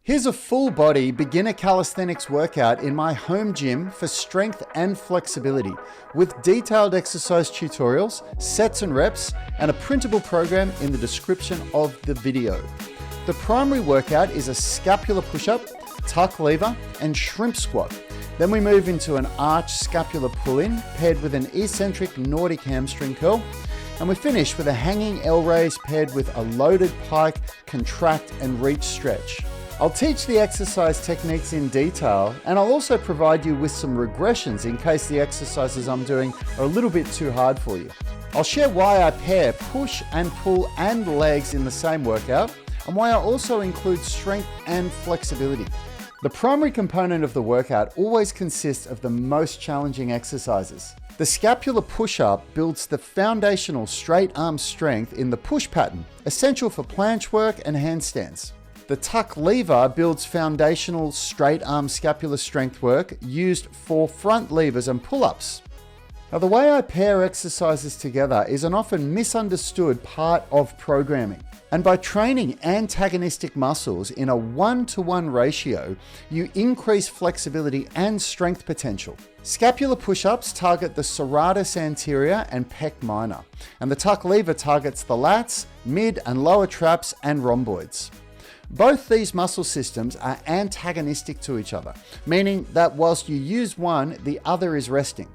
Here's a full body beginner calisthenics workout in my home gym for strength and flexibility with detailed exercise tutorials, sets and reps, and a printable program in the description of the video. The primary workout is a scapular push-up, tuck lever, and shrimp squat. Then we move into an arch scapular pull-in paired with an eccentric Nordic hamstring curl. And we finish with a hanging L raise paired with a loaded pike, contract and reach stretch. I'll teach the exercise techniques in detail, and I'll also provide you with some regressions in case the exercises I'm doing are a little bit too hard for you. I'll share why I pair push and pull and legs in the same workout, and why I also include strength and flexibility. The primary component of the workout always consists of the most challenging exercises. The scapular push-up builds the foundational straight arm strength in the push pattern, essential for planche work and handstands. The tuck lever builds foundational straight arm scapular strength work used for front levers and pull-ups. Now, the way I pair exercises together is an often misunderstood part of programming. And by training antagonistic muscles in a 1-to-1 ratio, you increase flexibility and strength potential. Scapular push-ups target the serratus anterior and pec minor, and the tuck lever targets the lats, mid and lower traps and rhomboids. Both these muscle systems are antagonistic to each other, meaning that whilst you use one, the other is resting.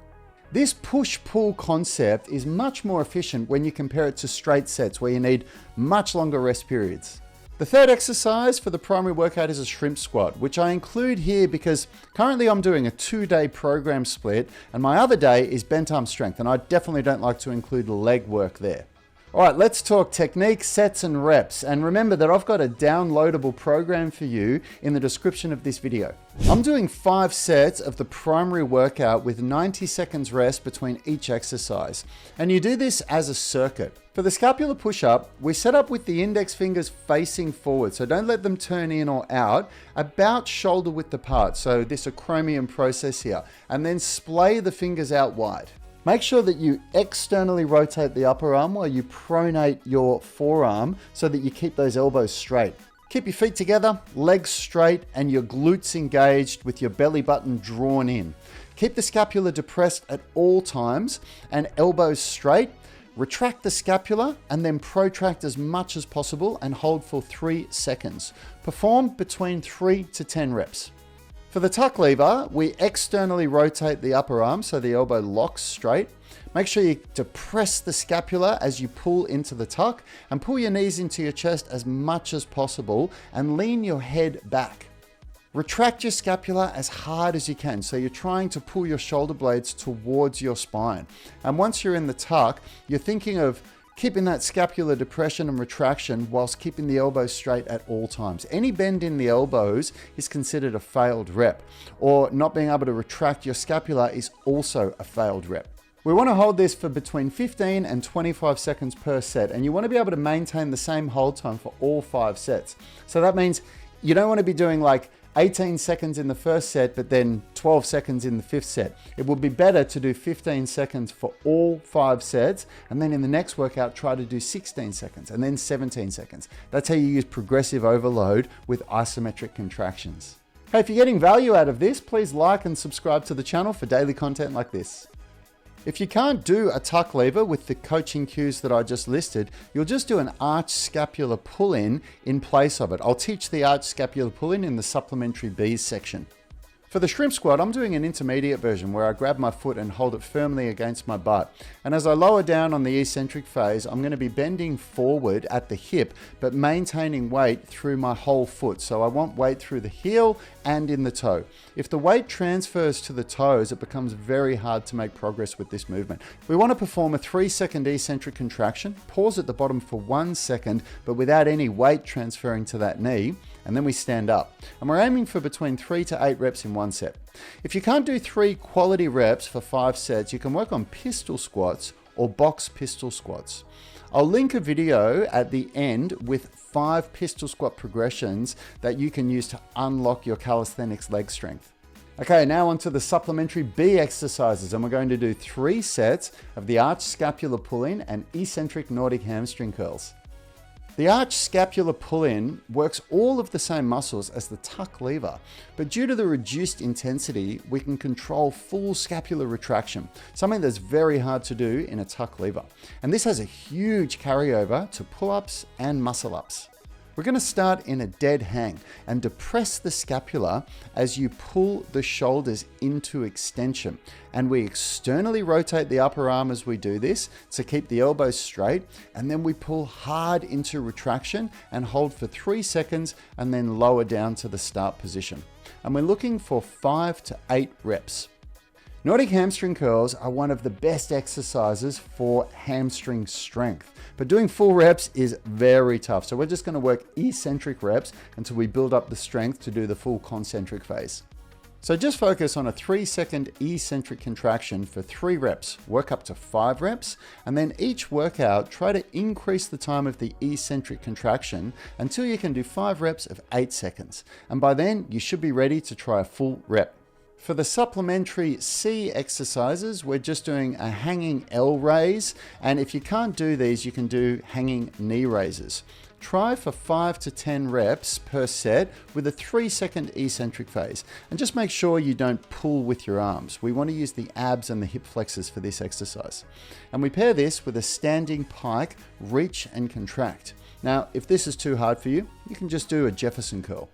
This push-pull concept is much more efficient when you compare it to straight sets where you need much longer rest periods. The third exercise for the primary workout is a shrimp squat, which I include here because currently I'm doing a 2-day program split and my other day is bent arm strength, and I definitely don't like to include leg work there. All right, let's talk technique, sets and reps. And remember that I've got a downloadable program for you in the description of this video. I'm doing 5 sets of the primary workout with 90 seconds rest between each exercise. And you do this as a circuit. For the scapular push-up, we set up with the index fingers facing forward, so don't let them turn in or out, about shoulder width apart, so this acromion process here, and then splay the fingers out wide. Make sure that you externally rotate the upper arm while you pronate your forearm so that you keep those elbows straight. Keep your feet together, legs straight, and your glutes engaged with your belly button drawn in. Keep the scapula depressed at all times and elbows straight. Retract the scapula and then protract as much as possible and hold for 3 seconds. Perform between 3 to 10 reps. For the tuck lever, we externally rotate the upper arm so the elbow locks straight. Make sure you depress the scapula as you pull into the tuck and pull your knees into your chest as much as possible and lean your head back. Retract your scapula as hard as you can, so you're trying to pull your shoulder blades towards your spine. And once you're in the tuck, you're thinking of keeping that scapular depression and retraction whilst keeping the elbows straight at all times. Any bend in the elbows is considered a failed rep, or not being able to retract your scapula is also a failed rep. We want to hold this for between 15 and 25 seconds per set, and you want to be able to maintain the same hold time for all 5 sets. So that means you don't want to be doing like 18 seconds in the first set, but then 12 seconds in the 5th set. It would be better to do 15 seconds for all 5 sets, and then in the next workout, try to do 16 seconds and then 17 seconds. That's how you use progressive overload with isometric contractions. Hey, if you're getting value out of this, please like and subscribe to the channel for daily content like this. If you can't do a tuck lever with the coaching cues that I just listed, you'll just do an arch scapular pull-in place of it. I'll teach the arch scapular pull-in in the Supplementary B's section. For the shrimp squat, I'm doing an intermediate version where I grab my foot and hold it firmly against my butt. And as I lower down on the eccentric phase, I'm going to be bending forward at the hip, but maintaining weight through my whole foot. So I want weight through the heel and in the toe. If the weight transfers to the toes, it becomes very hard to make progress with this movement. We want to perform a 3-second eccentric contraction, pause at the bottom for 1 second, but without any weight transferring to that knee, and then we stand up. And we're aiming for between 3 to 8 reps in 1 set. If you can't do 3 quality reps for 5 sets, you can work on pistol squats or box pistol squats. I'll link a video at the end with 5 pistol squat progressions that you can use to unlock your calisthenics leg strength. Okay, now onto the Supplementary B exercises, and we're going to do 3 sets of the arch scapular pull-in and eccentric Nordic hamstring curls. The arch scapular pull-in works all of the same muscles as the tuck lever, but due to the reduced intensity, we can control full scapular retraction, something that's very hard to do in a tuck lever. And this has a huge carryover to pull-ups and muscle-ups. We're going to start in a dead hang and depress the scapula as you pull the shoulders into extension. And we externally rotate the upper arm as we do this to keep the elbows straight. And then we pull hard into retraction and hold for 3 seconds and then lower down to the start position. And we're looking for 5 to 8 reps. Nordic hamstring curls are one of the best exercises for hamstring strength, but doing full reps is very tough. So we're just going to work eccentric reps until we build up the strength to do the full concentric phase. So just focus on a 3-second eccentric contraction for 3 reps, work up to 5 reps, and then each workout, try to increase the time of the eccentric contraction until you can do 5 reps of 8 seconds. And by then you should be ready to try a full rep. For the supplementary C exercises, we're just doing a hanging L raise. And if you can't do these, you can do hanging knee raises. Try for 5 to 10 reps per set with a 3-second eccentric phase. And just make sure you don't pull with your arms. We want to use the abs and the hip flexors for this exercise. And we pair this with a standing pike, reach and contract. Now, if this is too hard for you, you can just do a Jefferson curl.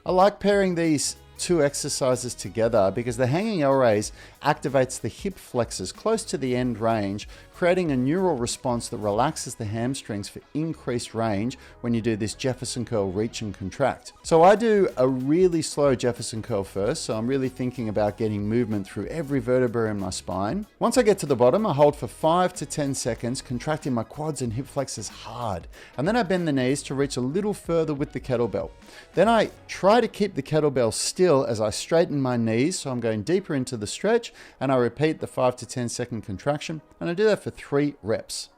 I like pairing these 2 exercises together because the hanging L raise activates the hip flexors close to the end range, creating a neural response that relaxes the hamstrings for increased range when you do this Jefferson curl reach and contract. So I do a really slow Jefferson curl first, so I'm really thinking about getting movement through every vertebra in my spine. Once I get to the bottom, I hold for 5 to 10 seconds, contracting my quads and hip flexors hard. And then I bend the knees to reach a little further with the kettlebell. Then I try to keep the kettlebell still as I straighten my knees, so I'm going deeper into the stretch, and I repeat the 5 to 10 second contraction, and I do that for 3 reps.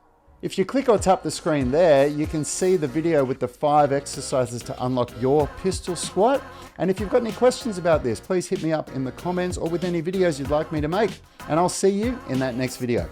If you click or tap the screen there, you can see the video with the 5 exercises to unlock your pistol squat. And if you've got any questions about this, please hit me up in the comments or with any videos you'd like me to make, and I'll see you in that next video.